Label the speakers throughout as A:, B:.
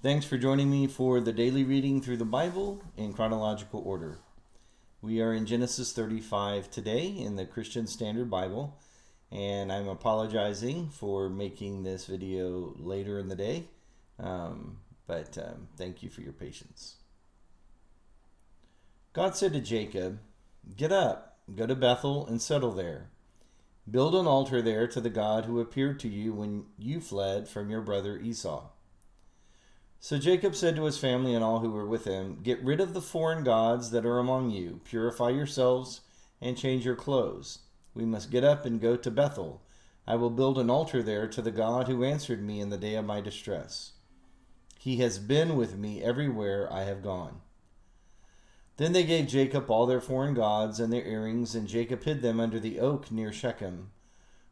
A: Thanks for joining me for the daily reading through the Bible in chronological order. We are in Genesis 35 today in the Christian Standard Bible, and I'm apologizing for making this video later in the day, but thank you for your patience. God said to Jacob, "Get up, go to Bethel and settle there. Build an altar there to the God who appeared to you when you fled from your brother Esau." So Jacob said to his family and all who were with him, "Get rid of the foreign gods that are among you. Purify yourselves and change your clothes. We must get up and go to Bethel. I will build an altar there to the God who answered me in the day of my distress. He has been with me everywhere I have gone." Then they gave Jacob all their foreign gods and their earrings, and Jacob hid them under the oak near Shechem.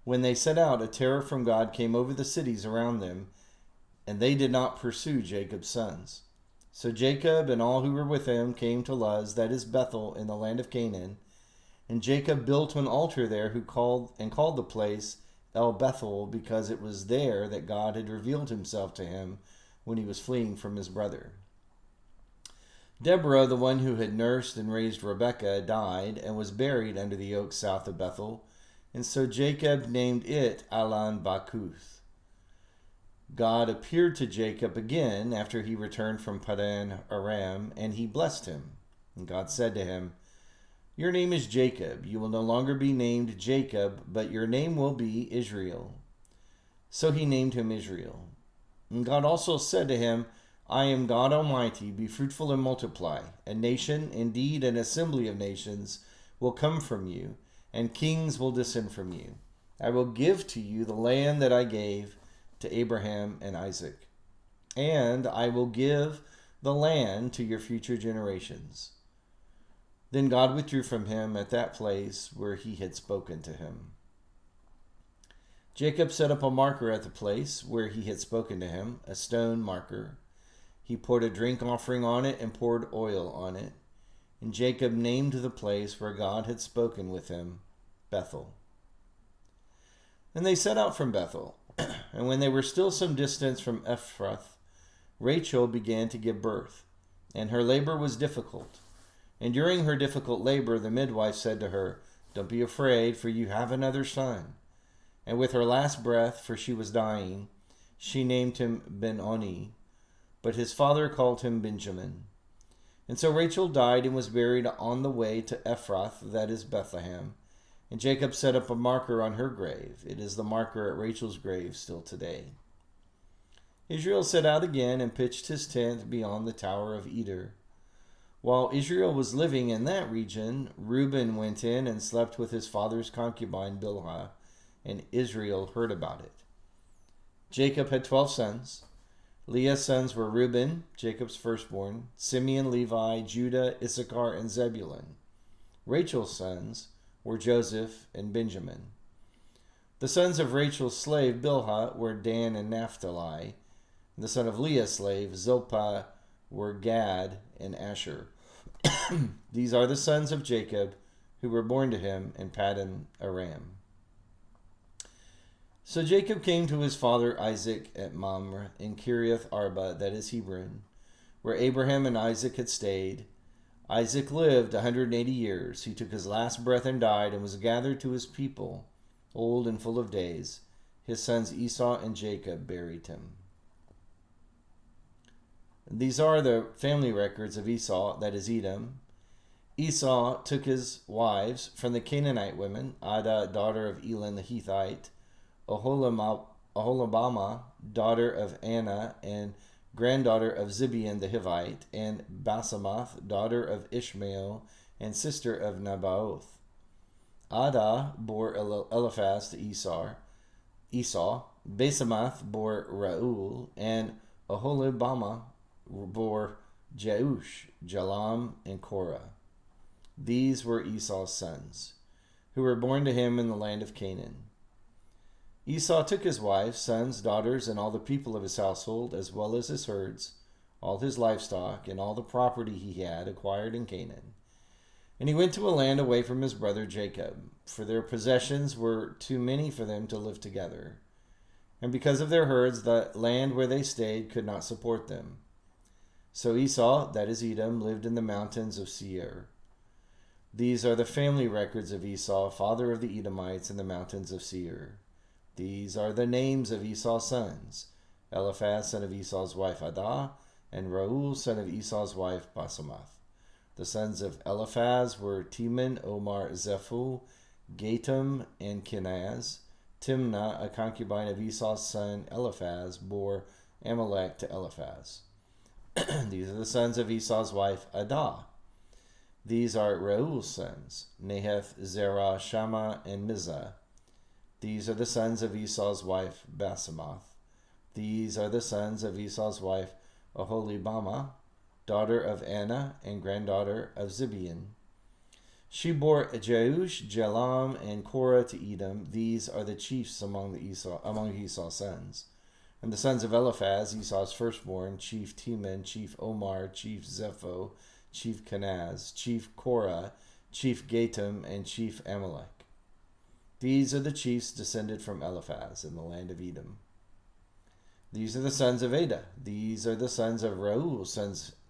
A: When they set out, a terror from God came over the cities around them, and they did not pursue Jacob's sons. So Jacob and all who were with him came to Luz, that is Bethel, in the land of Canaan. And Jacob built an altar there, called the place El Bethel, because it was there that God had revealed himself to him when he was fleeing from his brother. Deborah, the one who had nursed and raised Rebekah, died and was buried under the oak south of Bethel, and so Jacob named it Alan Bakuth. God appeared to Jacob again after he returned from Padan Aram, and he blessed him. And God said to him, "Your name is Jacob. You will no longer be named Jacob, but your name will be Israel." So he named him Israel. And God also said to him, "I am God Almighty. Be fruitful and multiply. A nation, indeed an assembly of nations, will come from you, and kings will descend from you. I will give to you the land that I gave to Abraham and Isaac, and I will give the land to your future generations." Then God withdrew from him at that place where he had spoken to him. Jacob set up a marker at the place where he had spoken to him, a stone marker. He poured a drink offering on it and poured oil on it. And Jacob named the place where God had spoken with him, Bethel. And they set out from Bethel. And when they were still some distance from Ephrath, Rachel began to give birth, and her labor was difficult. And during her difficult labor, the midwife said to her, "Don't be afraid, for you have another son." And with her last breath, for she was dying, she named him Ben-Oni, but his father called him Benjamin. And so Rachel died and was buried on the way to Ephrath, that is Bethlehem. And Jacob set up a marker on her grave. It is the marker at Rachel's grave still today. Israel set out again and pitched his tent beyond the Tower of Eder. While Israel was living in that region, Reuben went in and slept with his father's concubine Bilhah, and Israel heard about it. Jacob had 12 sons. Leah's sons were Reuben, Jacob's firstborn, Simeon, Levi, Judah, Issachar, and Zebulun. Rachel's sons were Joseph and Benjamin. The sons of Rachel's slave Bilhah were Dan and Naphtali. The son of Leah's slave Zilpah were Gad and Asher. These are the sons of Jacob who were born to him in Padan Aram. So Jacob came to his father Isaac at Mamre in Kiriath Arba, that is Hebron, where Abraham and Isaac had stayed. Isaac lived 180 years. He took his last breath and died, and was gathered to his people, old and full of days. His sons Esau and Jacob buried him. These are the family records of Esau, that is Edom. Esau took his wives from the Canaanite women, Adah, daughter of Elon the Hethite, Oholibamah, daughter of Anna and granddaughter of Zibeon the Hivite, and Basemath, daughter of Ishmael and sister of Nabaoth. Adah bore Eliphaz to Esau. Basemath bore Reuel, and Oholibamah bore Jeush, Jalam, and Korah. These were Esau's sons, who were born to him in the land of Canaan. Esau took his wives, sons, daughters, and all the people of his household, as well as his herds, all his livestock, and all the property he had acquired in Canaan. And he went to a land away from his brother Jacob, for their possessions were too many for them to live together. and because of their herds, the land where they stayed could not support them. So Esau, that is Edom, lived in the mountains of Seir. These are the family records of Esau, father of the Edomites, in the mountains of Seir. These are the names of Esau's sons: Eliphaz, son of Esau's wife Adah, and Reuel, son of Esau's wife Basemath. The sons of Eliphaz were Teman, Omar, Zephu, Gatam, and Kenaz. Timnah, a concubine of Esau's son Eliphaz, bore Amalek to Eliphaz. These are the sons of Esau's wife Adah. These are Reuel's sons: Nahath, Zerah, Shammah, and Mizah. These are the sons of Esau's wife Basemath. These are the sons of Esau's wife Oholibamah, daughter of Anna and granddaughter of Zibeon. She bore Jeush, Jalam, and Korah to Edom. These are the chiefs among Esau's sons. And the sons of Eliphaz, Esau's firstborn: chief Teman, chief Omar, chief Zepho, chief Kenaz, chief Korah, chief Gatam, and chief Amalek. These are the chiefs descended from Eliphaz in the land of Edom. These are the sons of Adah. These are the sons of Reuel,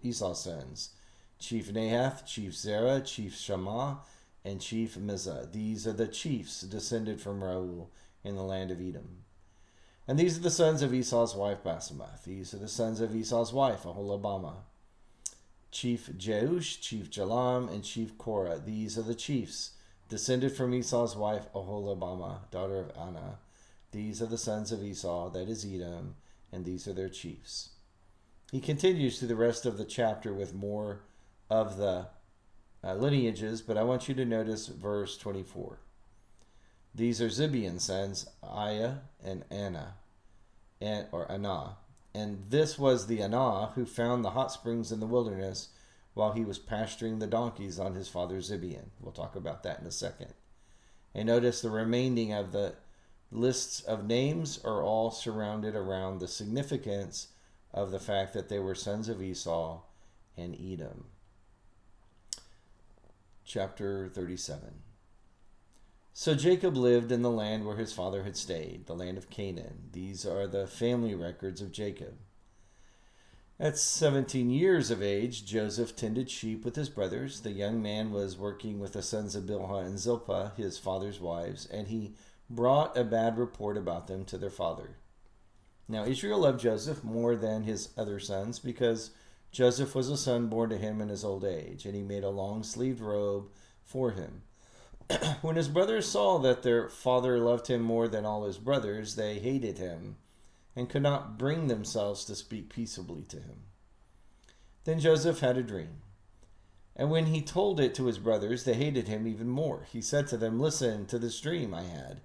A: Esau's sons: chief Nahath, chief Zerah, chief Shammah, and chief Mizah. These are the chiefs descended from Reuel in the land of Edom. And these are the sons of Esau's wife Basemath. These are the sons of Esau's wife Oholibamah: chief Jeush, chief Jalam, and chief Korah. These are the chiefs descended from Esau's wife Oholibamah, daughter of Anna. These are the sons of Esau, that is Edom, and these are their chiefs. He continues through the rest of the chapter with more of the lineages, but I want you to notice verse 24. These are Zibeon's sons, Aiah and Anah, and this was the Anah who found the hot springs in the wilderness while he was pasturing the donkeys on his father Zibeon. We'll talk about that in a second. And notice the remaining of the lists of names are all surrounded around the significance of the fact that they were sons of Esau and Edom. Chapter 37. So Jacob lived in the land where his father had stayed, the land of Canaan. These are the family records of Jacob. At 17 years of age, Joseph tended sheep with his brothers. The young man was working with the sons of Bilhah and Zilpah, his father's wives, and he brought a bad report about them to their father. Now Israel loved Joseph more than his other sons because Joseph was a son born to him in his old age, and he made a long-sleeved robe for him. When his brothers saw that their father loved him more than all his brothers, they hated him and could not bring themselves to speak peaceably to him. Then Joseph had a dream, and when he told it to his brothers, they hated him even more. He said to them, "Listen to this dream I had.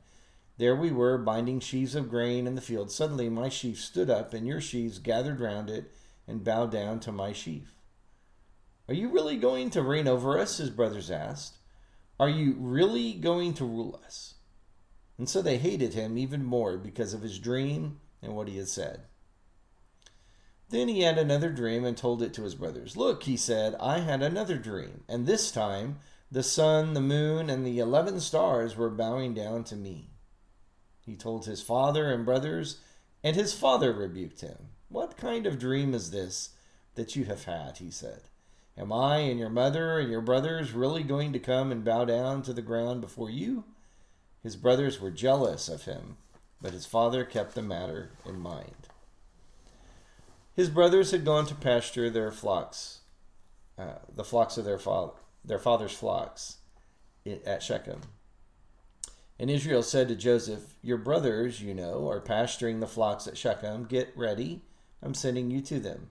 A: There we were, binding sheaves of grain in the field. Suddenly my sheaf stood up, and your sheaves gathered round it and bowed down to my sheaf." "Are you really going to reign over us?" his brothers asked. "Are you really going to rule us?" And so they hated him even more because of his dream and what he had said. Then he had another dream and told it to his brothers. "Look," he said, "I had another dream, and this time the sun, the moon, and the 11 stars were bowing down to me." He told his father and brothers, and his father rebuked him. "What kind of dream is this that you have had?" he said. "Am I and your mother and your brothers really going to come and bow down to the ground before you?" His brothers were jealous of him, but his father kept the matter in mind. His brothers had gone to pasture their flocks, the flocks of their father's flocks at Shechem. And Israel said to Joseph, "Your brothers, you know, are pasturing the flocks at Shechem. Get ready. I'm sending you to them."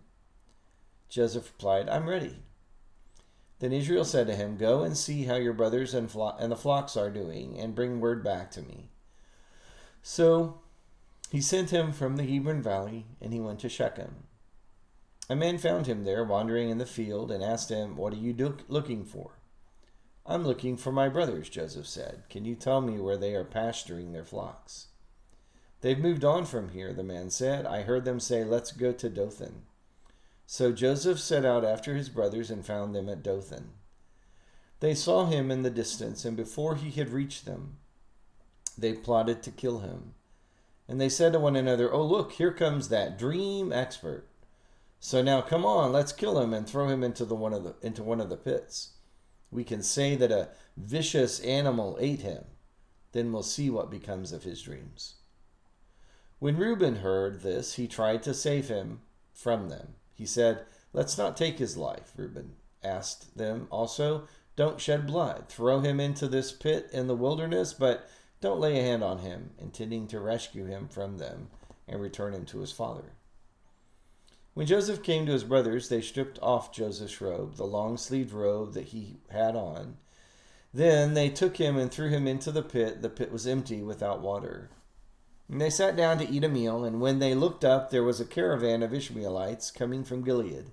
A: Joseph replied, "I'm ready." Then Israel said to him, "Go and see how your brothers and the flocks are doing, and bring word back to me." So he sent him from the Hebron Valley, and he went to Shechem. A man found him there, wandering in the field, and asked him, "What are you looking for?" "I'm looking for my brothers," Joseph said. "Can you tell me where they are pasturing their flocks?" "They've moved on from here," the man said. "I heard them say, 'Let's go to Dothan.'" So Joseph set out after his brothers and found them at Dothan. They saw him in the distance, and before he had reached them, they plotted to kill him. And they said to one another, "Oh, look, here comes that dream expert. So now come on, let's kill him and throw him into one of the pits. We can say that a vicious animal ate him. Then we'll see what becomes of his dreams." When Reuben heard this, he tried to save him from them. He said, "Let's not take his life." Reuben asked them also, "Don't shed blood. Throw him into this pit in the wilderness, but don't lay a hand on him," intending to rescue him from them and return him to his father. When Joseph came to his brothers, they stripped off Joseph's robe, the long-sleeved robe that he had on. Then they took him and threw him into the pit. The pit was empty, without water. And they sat down to eat a meal, and when they looked up, there was a caravan of Ishmaelites coming from Gilead.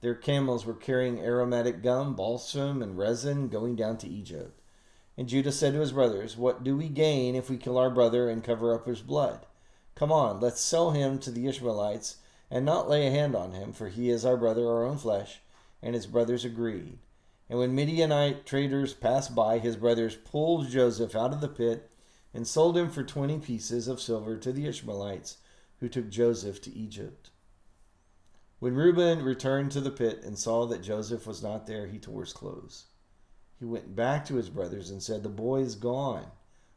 A: Their camels were carrying aromatic gum, balsam, and resin, going down to Egypt. And Judah said to his brothers, "What do we gain if we kill our brother and cover up his blood? Come on, let's sell him to the Ishmaelites and not lay a hand on him, for he is our brother, our own flesh." And his brothers agreed. And when Midianite traders passed by, his brothers pulled Joseph out of the pit and sold him for 20 pieces of silver to the Ishmaelites, who took Joseph to Egypt. When Reuben returned to the pit and saw that Joseph was not there, he tore his clothes. He went back to his brothers and said, "The boy is gone.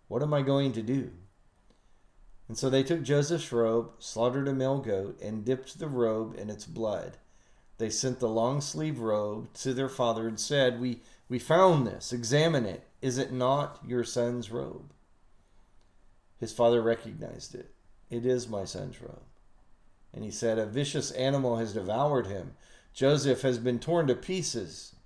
A: What am I going to do?" And so they took Joseph's robe, slaughtered a male goat, and dipped the robe in its blood. They sent the long-sleeved robe to their father and said, We found this. Examine it. Is it not your son's robe?" His father recognized it. "It is my son's robe." And he said, "A vicious animal has devoured him. Joseph has been torn to pieces."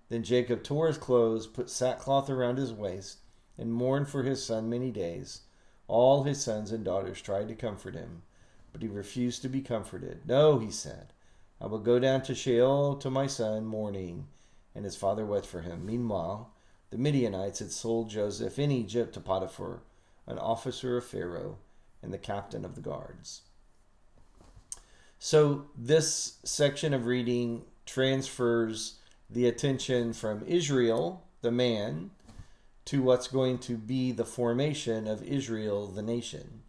A: Then Jacob tore his clothes, put sackcloth around his waist, and mourned for his son many days. All his sons and daughters tried to comfort him, but he refused to be comforted. "No," he said, "I will go down to Sheol to my son, mourning." And his father wept for him. Meanwhile, the Midianites had sold Joseph in Egypt to Potiphar, an officer of Pharaoh and the captain of the guards. So this section of reading transfers the attention from Israel, the man, to what's going to be the formation of Israel, the nation,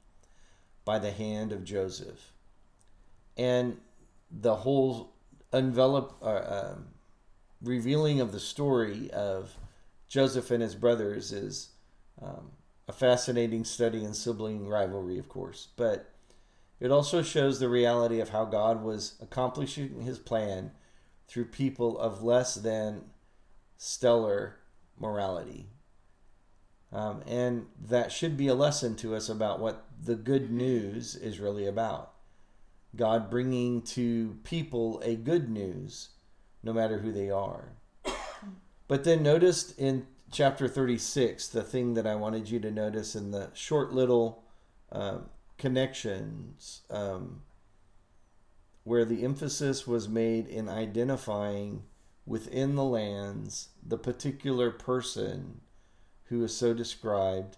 A: by the hand of Joseph. And the whole revealing of the story of Joseph and his brothers is a fascinating study in sibling rivalry, of course. But it also shows the reality of how God was accomplishing his plan through people of less than stellar morality. And that should be a lesson to us about what the good news is really about. God bringing to people a good news, no matter who they are. But then notice in chapter 36, the thing that I wanted you to notice in the short little connections, where the emphasis was made in identifying within the lands the particular person who is so described,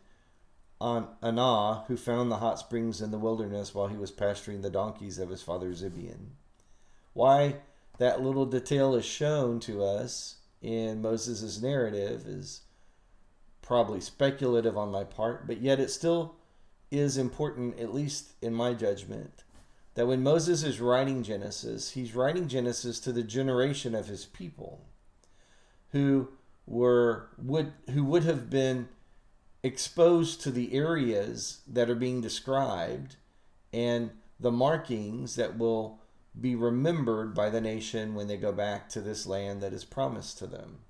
A: on Anah, who found the hot springs in the wilderness while he was pasturing the donkeys of his father Zibeon. Why that little detail is shown to us in Moses' narrative is probably speculative on my part, but yet it still is important, at least in my judgment, that when Moses is writing Genesis, he's writing Genesis to the generation of his people who would have been exposed to the areas that are being described and the markings that will be remembered by the nation when they go back to this land that is promised to them.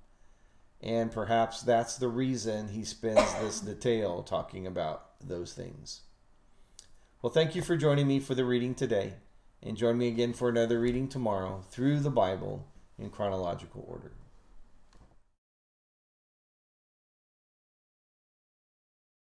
A: And perhaps that's the reason he spends this detail talking about those things. Well, thank you for joining me for the reading today, and join me again for another reading tomorrow through the Bible in chronological order.